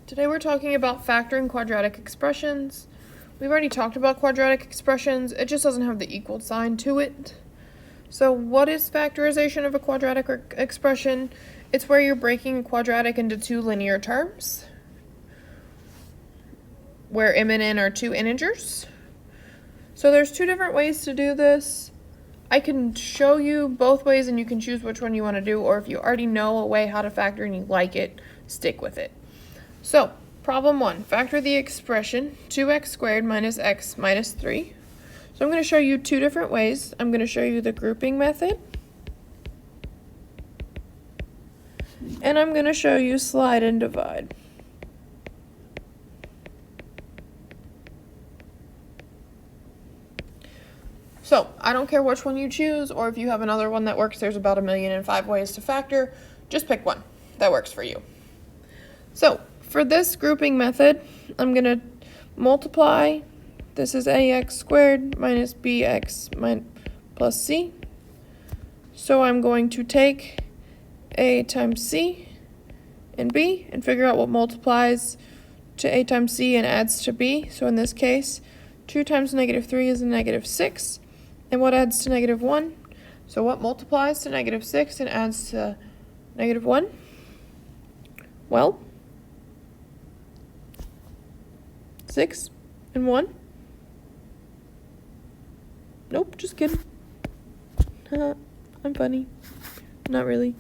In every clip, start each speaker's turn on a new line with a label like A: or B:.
A: Today we're talking about factoring quadratic expressions. We've already talked about quadratic expressions, it just doesn't have the equal sign to it. So what is factorization of a quadratic expression? It's where you're breaking a quadratic into two linear terms, where m and n are two integers. So there's two different ways to do this. I can show you both ways and you can choose which one you want to do, or if you already know a way how to factor and you like it, stick with it. So, problem 1, factor the expression 2x squared minus x minus 3. So I'm going to show you two different ways. I'm going to show you the grouping method, and I'm going to show you slide and divide. So, I don't care which one you choose, or if you have another one that works, there's about 1,000,005 ways to factor. Just pick one that works for you. So, for this grouping method, I'm going to multiply, this is ax squared minus bx plus c. So I'm going to take a times c and b and figure out what multiplies to a times c and adds to b. So in this case, 2 times negative 3 is a negative 6. And what adds to negative 1? So what multiplies to negative 6 and adds to negative 1? Well, 6 and 1. Nope, just kidding. I'm funny. Not really.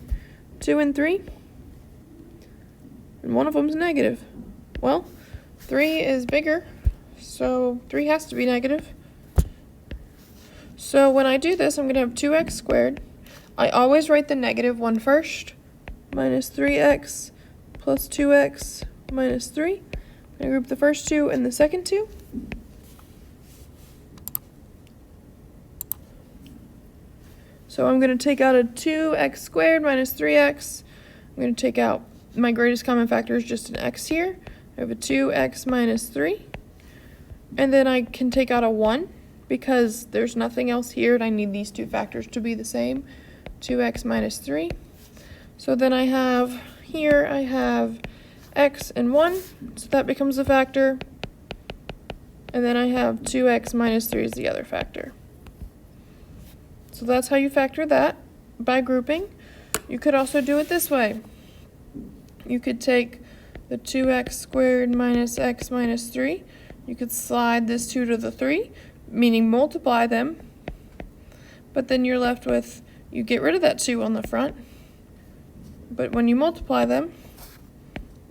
A: 2 and 3. And one of them's negative. Well, 3 is bigger, so 3 has to be negative. So when I do this, I'm going to have 2x squared. I always write the negative one first. Minus 3x plus 2x minus 3. I group the first two and the second two. So I'm going to take out a 2x squared minus 3x. I'm going to take out my greatest common factor is just an x here. I have a 2x minus 3. And then I can take out a 1 because there's nothing else here and I need these two factors to be the same. 2x minus 3. So then I have here, I have x and 1, so that becomes a factor. And then I have 2x minus 3 is the other factor. So that's how you factor that, by grouping. You could also do it this way. You could take the 2x squared minus x minus 3. You could slide this 2 to the 3, meaning multiply them. But then you're left with, you get rid of that 2 on the front. But when you multiply them,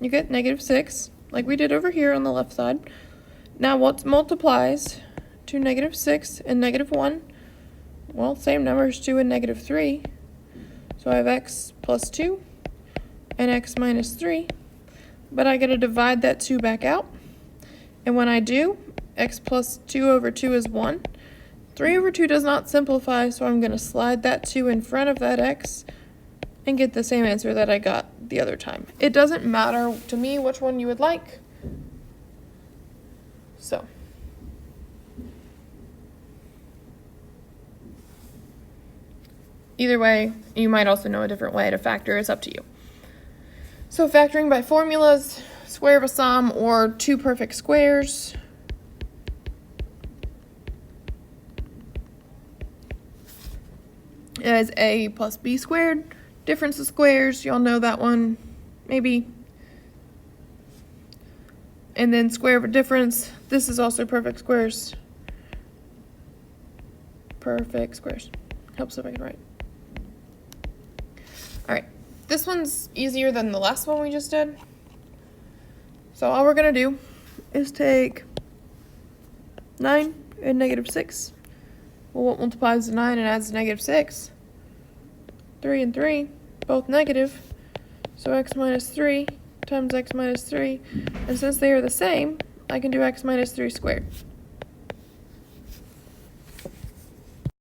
A: you get negative 6, like we did over here on the left side. Now what multiplies to negative 6 and negative 1? Well, same numbers, 2 and negative 3. So I have x plus 2 and x minus 3. But I got to divide that 2 back out. And when I do, x plus 2 over 2 is 1. 3 over 2 does not simplify, so I'm going to slide that 2 in front of that x and get the same answer that I got the other time. It doesn't matter to me which one you would like. So, either way, you might also know a different way to factor. It's up to you. So factoring by formulas, square of a sum, or two perfect squares. Is a plus b squared. Difference of squares, y'all know that one, maybe. And then square of a difference. This is also perfect squares. Perfect squares. Helps if I can write. Alright, this one's easier than the last one we just did. So all we're going to do is take 9 and negative 6. Well, what multiplies to 9 and adds to negative 6? 3 and 3, both negative. So x minus 3 times x minus 3. And since they are the same, I can do x minus 3 squared.